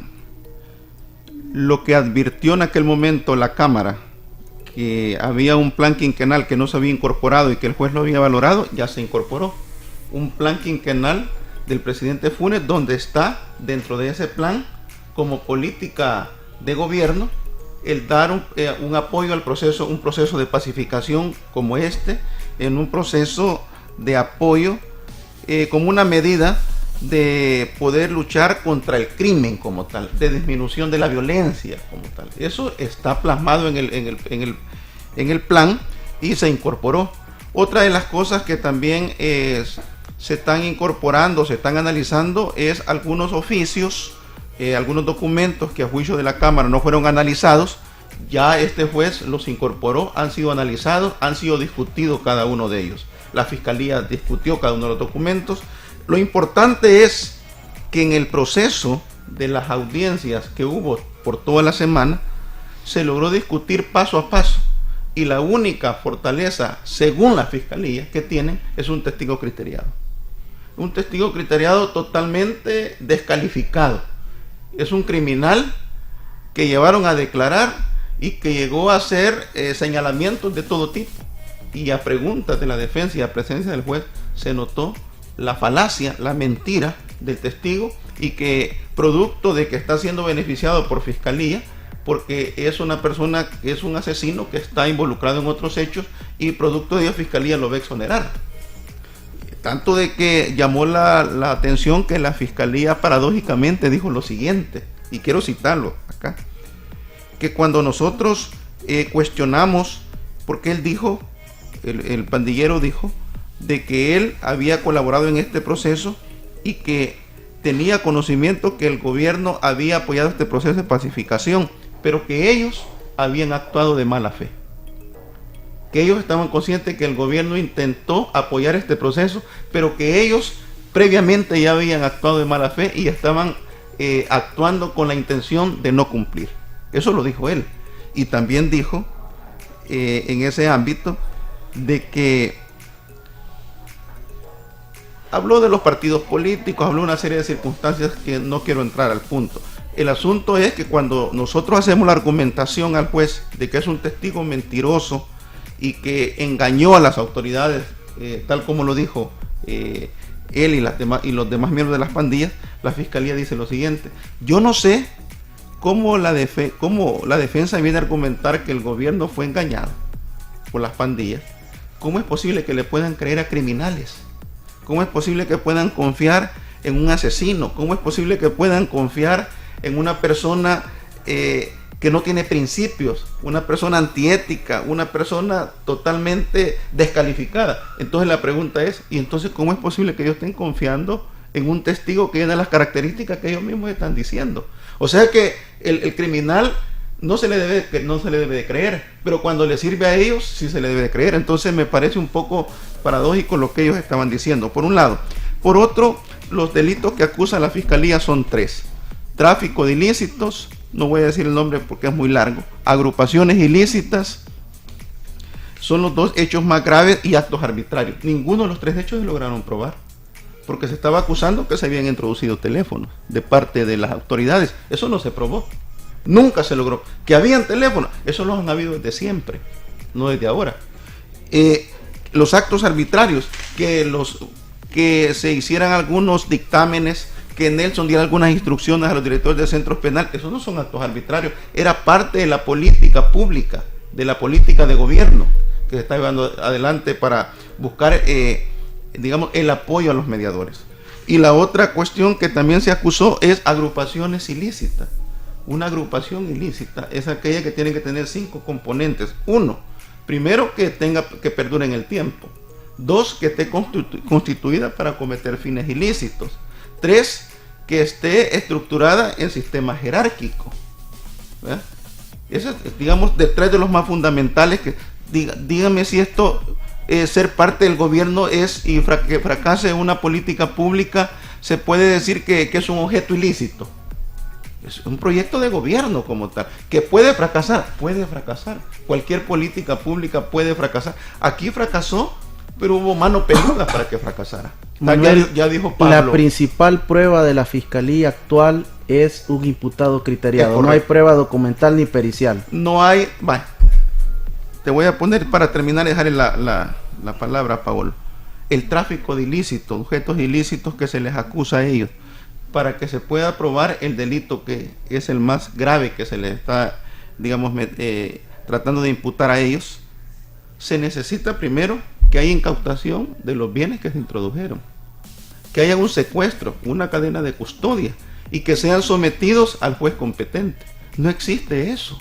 lo que advirtió en aquel momento la Cámara, que había un plan quinquenal que no se había incorporado y que el juez lo había valorado, ya se incorporó. Un plan quinquenal del presidente Funes, donde está dentro de ese plan como política de gobierno el dar un apoyo al proceso, un proceso de pacificación como este, en un proceso de apoyo como una medida de poder luchar contra el crimen como tal, de disminución de la violencia como tal. Eso está plasmado en el plan y se incorporó. Otra de las cosas que también se están incorporando, se están analizando, es algunos oficios, algunos documentos que a juicio de la Cámara no fueron analizados. Ya este juez los incorporó, han sido analizados, han sido discutidos cada uno de ellos. La Fiscalía discutió cada uno de los documentos. Lo importante es que en el proceso de las audiencias que hubo por toda la semana, se logró discutir paso a paso. Y la única fortaleza, según la Fiscalía, que tienen es un testigo criteriado. Un testigo criteriado totalmente descalificado. Es un criminal que llevaron a declarar y que llegó a hacer señalamientos de todo tipo. Y a preguntas de la defensa y a presencia del juez se notó la falacia, la mentira del testigo, y que producto de que está siendo beneficiado por Fiscalía, porque es una persona, es un asesino que está involucrado en otros hechos, y producto de ello Fiscalía lo va a exonerar. Tanto de que llamó la atención que la Fiscalía paradójicamente dijo lo siguiente, y quiero citarlo acá, que cuando nosotros cuestionamos, porque él dijo, el pandillero dijo, de que él había colaborado en este proceso y que tenía conocimiento que el gobierno había apoyado este proceso de pacificación, pero que ellos habían actuado de mala fe. Que ellos estaban conscientes que el gobierno intentó apoyar este proceso, pero que ellos previamente ya habían actuado de mala fe y estaban actuando con la intención de no cumplir. Eso lo dijo él. Y también dijo en ese ámbito de que habló de los partidos políticos, habló de una serie de circunstancias que no quiero entrar al punto. El asunto es que cuando nosotros hacemos la argumentación al juez de que es un testigo mentiroso y que engañó a las autoridades tal como lo dijo él y los demás miembros de las pandillas, la fiscalía dice lo siguiente: yo no sé cómo la defensa viene a argumentar que el gobierno fue engañado por las pandillas. ¿Cómo es posible que le puedan creer a criminales? ¿Cómo es posible que puedan confiar en un asesino? ¿Cómo es posible que puedan confiar en una persona que no tiene principios, una persona antiética, una persona totalmente descalificada? Entonces la pregunta es, ¿y entonces cómo es posible que ellos estén confiando en un testigo que tiene las características que ellos mismos están diciendo? O sea que el criminal no se le debe de creer, pero cuando le sirve a ellos sí se le debe de creer. Entonces me parece un poco paradójico lo que ellos estaban diciendo, por un lado. Por otro, los delitos que acusa la fiscalía son 3: tráfico de ilícitos, no voy a decir el nombre porque es muy largo, agrupaciones ilícitas, son los 2 hechos más graves, y actos arbitrarios. Ninguno de los 3 hechos se lograron probar, porque se estaba acusando que se habían introducido teléfonos de parte de las autoridades. Eso no se probó, nunca se logró. Que habían teléfonos, eso los han habido desde siempre, no desde ahora. Los actos arbitrarios, que se hicieran algunos dictámenes, que Nelson diera algunas instrucciones a los directores de centros penales, esos no son actos arbitrarios, era parte de la política pública, de la política de gobierno que se está llevando adelante para buscar, digamos, el apoyo a los mediadores. Y la otra cuestión que también se acusó es agrupaciones ilícitas. Una agrupación ilícita es aquella que tiene que tener 5 componentes. 1, primero, que perdure en el tiempo. 2, que esté constituida para cometer fines ilícitos. 3, que esté estructurada en sistema jerárquico. Eso es, digamos, de 3 de los más fundamentales. Que dígame si esto, ser parte del gobierno es, y que fracase una política pública, se puede decir que es un objeto ilícito. Es un proyecto de gobierno como tal, que puede fracasar. Cualquier política pública puede fracasar. Aquí fracasó, pero hubo mano peluda para que fracasara. Manuel, ya dijo Pablo. La principal prueba de la fiscalía actual es un imputado criteriado. No hay prueba documental ni pericial. No hay. Te voy a poner, para terminar, dejarle la palabra a Paolo. El tráfico de ilícitos, objetos ilícitos que se les acusa a ellos, para que se pueda probar el delito que es el más grave que se les está, digamos, tratando de imputar a ellos, se necesita primero que haya incautación de los bienes que se introdujeron, que haya un secuestro, una cadena de custodia, y que sean sometidos al juez competente. No existe eso.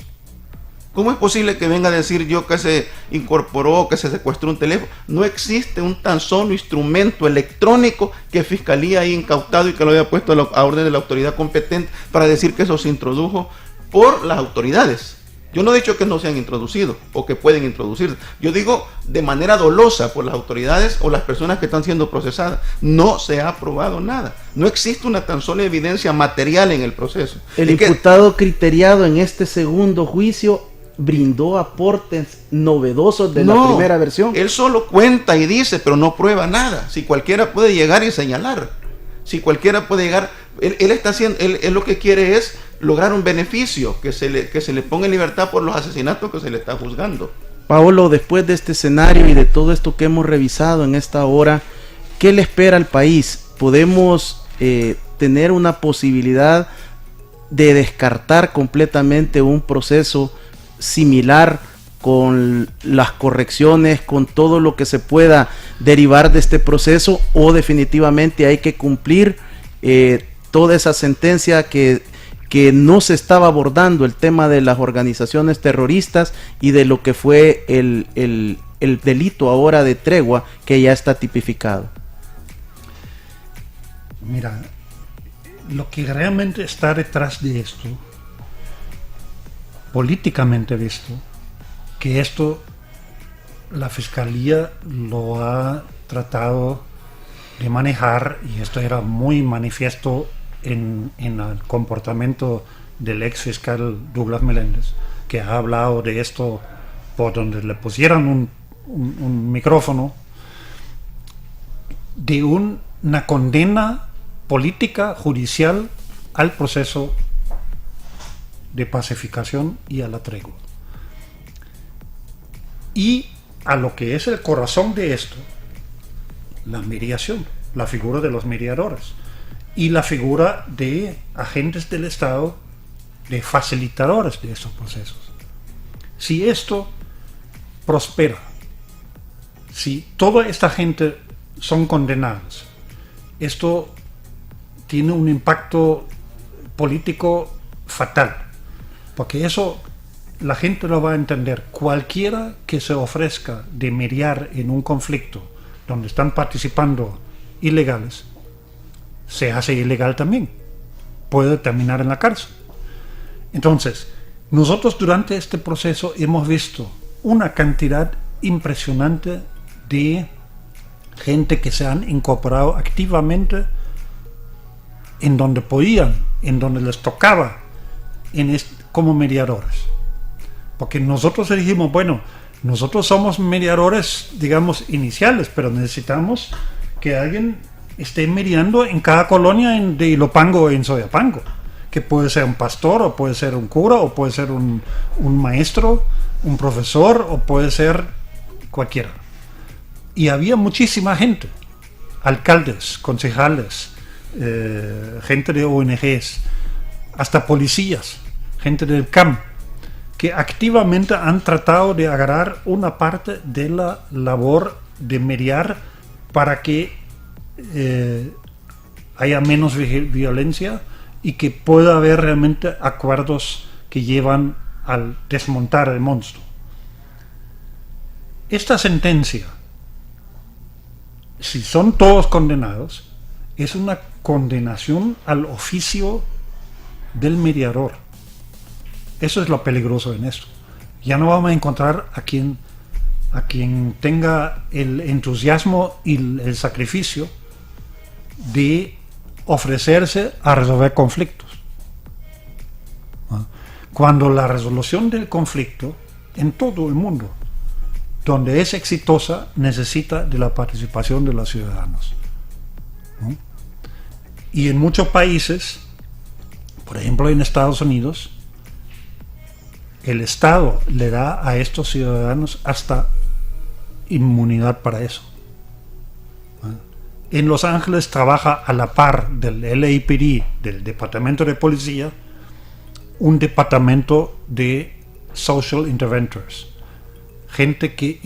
¿Cómo es posible que venga a decir yo que se incorporó, que se secuestró un teléfono? No existe un tan solo instrumento electrónico que Fiscalía haya incautado y que lo haya puesto a orden de la autoridad competente para decir que eso se introdujo por las autoridades. Yo no he dicho que no se han introducido o que pueden introducirse. Yo digo de manera dolosa por las autoridades o las personas que están siendo procesadas. No se ha probado nada. No existe una tan sola evidencia material en el proceso. El imputado criteriado en este segundo juicio brindó aportes novedosos de la primera versión. Él solo cuenta y dice, pero no prueba nada. Si cualquiera puede llegar y señalar, si cualquiera puede llegar, él está haciendo, él lo que quiere es lograr un beneficio, que se le ponga en libertad por los asesinatos que se le está juzgando. Paolo, después de este escenario y de todo esto que hemos revisado en esta hora, ¿qué le espera al país? ¿Podemos tener una posibilidad de descartar completamente un proceso similar, con las correcciones, con todo lo que se pueda derivar de este proceso, o definitivamente hay que cumplir toda esa sentencia que no se estaba abordando el tema de las organizaciones terroristas y de lo que fue el delito ahora de tregua, que ya está tipificado? Mira, lo que realmente está detrás de esto, políticamente visto, que esto la Fiscalía lo ha tratado de manejar, y esto era muy manifiesto en el comportamiento del ex fiscal Douglas Meléndez, que ha hablado de esto por donde le pusieran un micrófono, de una condena política judicial al proceso de pacificación y a la tregua. Y a lo que es el corazón de esto, la mediación, la figura de los mediadores y la figura de agentes del Estado, de facilitadores de esos procesos. Si esto prospera, si toda esta gente son condenados, esto tiene un impacto político fatal, porque eso la gente lo va a entender. Cualquiera que se ofrezca de mediar en un conflicto donde están participando ilegales, se hace ilegal también, puede terminar en la cárcel. Entonces, nosotros durante este proceso hemos visto una cantidad impresionante de gente que se han incorporado activamente en donde podían, en donde les tocaba, como mediadores. Porque nosotros dijimos, bueno, nosotros somos mediadores, digamos, iniciales, pero necesitamos que alguien esté mediando en cada colonia de Ilopango o en Soyapango, que puede ser un pastor, o puede ser un cura, o puede ser un maestro, un profesor, o puede ser cualquiera. Y había muchísima gente, alcaldes, concejales, gente de ONGs, hasta policías, gente del CAM, que activamente han tratado de agarrar una parte de la labor de mediar para que haya menos violencia y que pueda haber realmente acuerdos que llevan al desmontar el monstruo. Esta sentencia, si son todos condenados, es una condenación al oficio del mediador. Eso es lo peligroso en esto. Ya no vamos a encontrar a quien tenga el entusiasmo y el sacrificio de ofrecerse a resolver conflictos. Cuando la resolución del conflicto en todo el mundo, donde es exitosa, necesita de la participación de los ciudadanos. Y en muchos países, por ejemplo en Estados Unidos, el Estado le da a estos ciudadanos hasta inmunidad para eso. En Los Ángeles trabaja a la par del LAPD, del Departamento de Policía, un departamento de Social Interventors, gente que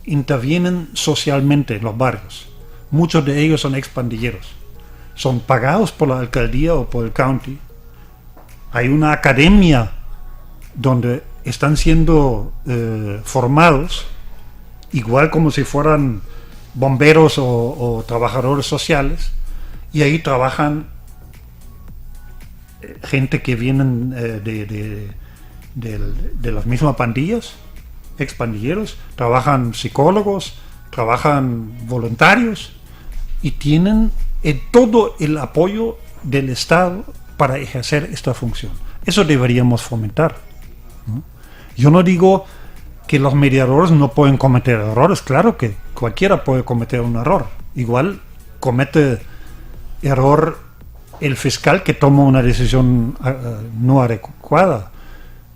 intervienen socialmente en los barrios. Muchos de ellos son expandilleros, son pagados por la alcaldía o por el county. Hay una academia donde están siendo formados, igual como si fueran bomberos o trabajadores sociales, y ahí trabajan gente que vienen de las mismas pandillas, expandilleros, trabajan psicólogos, trabajan voluntarios y tienen todo el apoyo del Estado para ejercer esta función. Eso deberíamos fomentar, ¿no? Yo no digo que los mediadores no pueden cometer errores, claro que cualquiera puede cometer un error. Igual comete error el fiscal que toma una decisión no adecuada.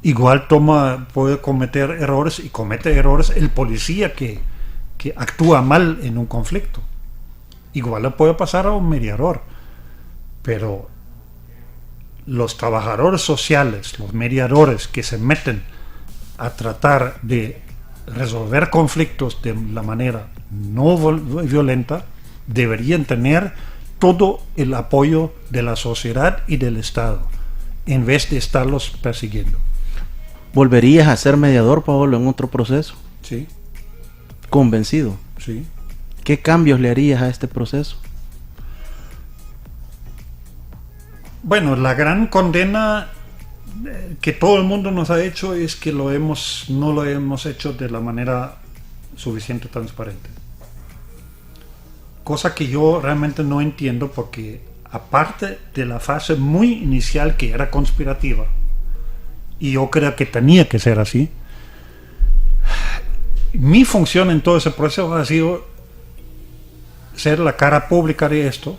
Igual puede cometer errores y comete errores el policía que actúa mal en un conflicto. Igual le puede pasar a un mediador. Pero los trabajadores sociales, los mediadores que se meten a tratar de resolver conflictos de la manera no violenta, deberían tener todo el apoyo de la sociedad y del Estado, en vez de estarlos persiguiendo. ¿Volverías a ser mediador, Paolo, en otro proceso? Sí. ¿Convencido? Sí. ¿Qué cambios le harías a este proceso? Bueno, la gran condena que todo el mundo nos ha hecho es que no lo hemos hecho de la manera suficiente transparente. Cosa que yo realmente no entiendo, porque aparte de la fase muy inicial que era conspirativa, y yo creo que tenía que ser así, mi función en todo ese proceso ha sido ser la cara pública de esto,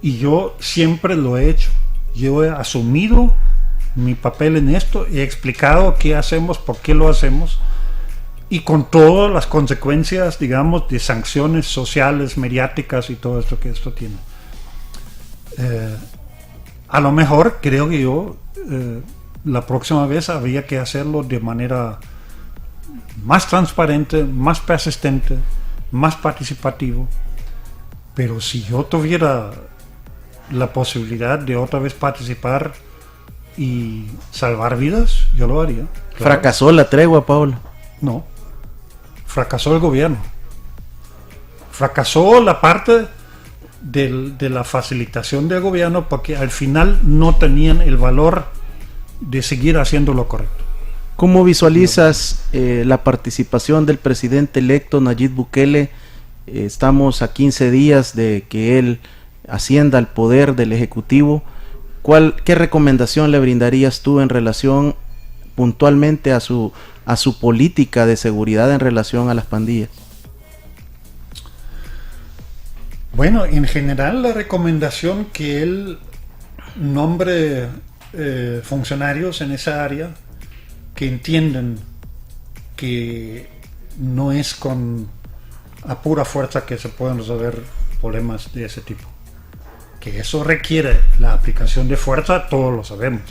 y yo siempre lo he hecho. Yo he asumido mi papel en esto, he explicado qué hacemos, por qué lo hacemos, y con todas las consecuencias, digamos, de sanciones sociales, mediáticas y todo esto que esto tiene. A lo mejor, creo que yo, la próxima vez habría que hacerlo de manera más transparente, más persistente, más participativo. Pero si yo tuviera la posibilidad de otra vez participar y salvar vidas, yo lo haría. Claro. ¿Fracasó la tregua, Paolo? No. Fracasó el gobierno. Fracasó la parte de la facilitación del gobierno, porque al final no tenían el valor de seguir haciendo lo correcto. ¿Cómo visualizas la participación del presidente electo Nayib Bukele? Estamos a 15 días de que él ascienda al poder del Ejecutivo. ¿Qué recomendación le brindarías tú en relación puntualmente a su política de seguridad en relación a las pandillas? Bueno, en general la recomendación que él nombre funcionarios en esa área que entienden que no es a pura fuerza que se pueden resolver problemas de ese tipo. Que eso requiere la aplicación de fuerza, todos lo sabemos.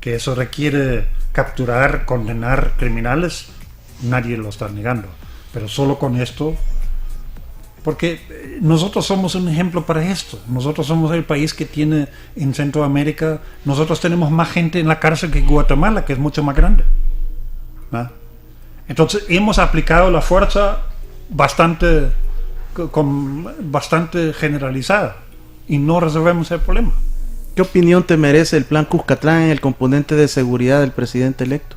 Que eso requiere capturar, condenar criminales, nadie lo está negando. Pero solo con esto, porque nosotros somos un ejemplo para esto. Nosotros somos el país que tiene en Centroamérica, nosotros tenemos más gente en la cárcel que Guatemala, que es mucho más grande. ¿No? Entonces hemos aplicado la fuerza bastante generalizada y no resolvemos el problema. ¿Qué opinión te merece el plan Cuscatlán en el componente de seguridad del presidente electo?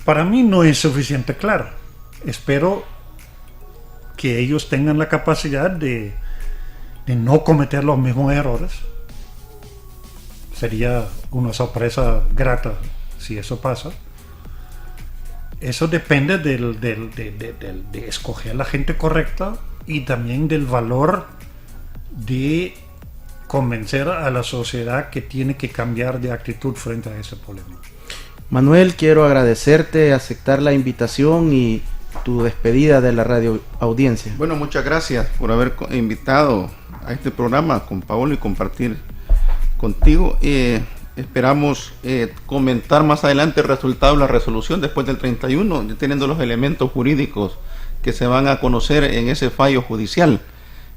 Para mí no es suficiente claro. Espero que ellos tengan la capacidad de no cometer los mismos errores. Sería una sorpresa grata si eso pasa. Eso depende de escoger la gente correcta y también del valor de convencer a la sociedad que tiene que cambiar de actitud frente a ese problema. Manuel, quiero agradecerte, aceptar la invitación y tu despedida de la radio audiencia. Bueno, muchas gracias por haber invitado a este programa con Paolo y compartir contigo. Esperamos comentar más adelante el resultado de la resolución después del 31, teniendo los elementos jurídicos que se van a conocer en ese fallo judicial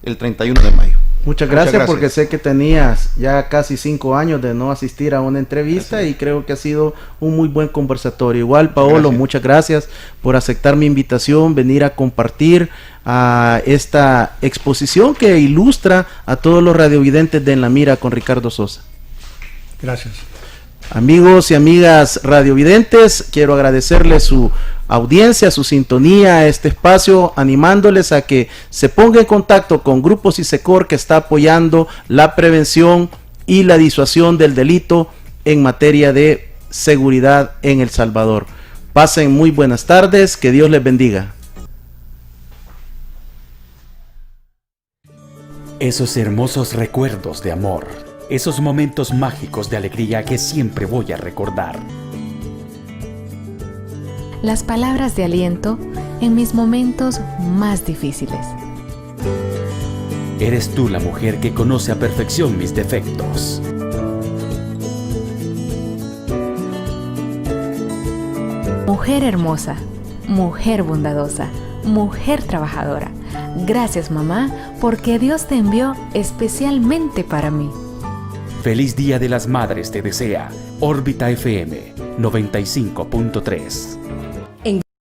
el 31 de mayo. Muchas gracias, porque sé que tenías ya casi 5 años de no asistir a una entrevista y creo que ha sido un muy buen conversatorio. Igual, Paolo, muchas gracias por aceptar mi invitación, venir a compartir a esta exposición que ilustra a todos los radiovidentes de En la Mira con Ricardo Sosa. Gracias. Amigos y amigas radiovidentes, quiero agradecerles su audiencia, su sintonía a este espacio, animándoles a que se ponga en contacto con Grupo Sisecor, que está apoyando la prevención y la disuasión del delito en materia de seguridad en El Salvador. Pasen muy buenas tardes, que Dios les bendiga. Esos hermosos recuerdos de amor, esos momentos mágicos de alegría que siempre voy a recordar. Las palabras de aliento en mis momentos más difíciles. Eres tú la mujer que conoce a perfección mis defectos. Mujer hermosa, mujer bondadosa, mujer trabajadora. Gracias, mamá, porque Dios te envió especialmente para mí. Feliz Día de las Madres te desea Órbita FM 95.3.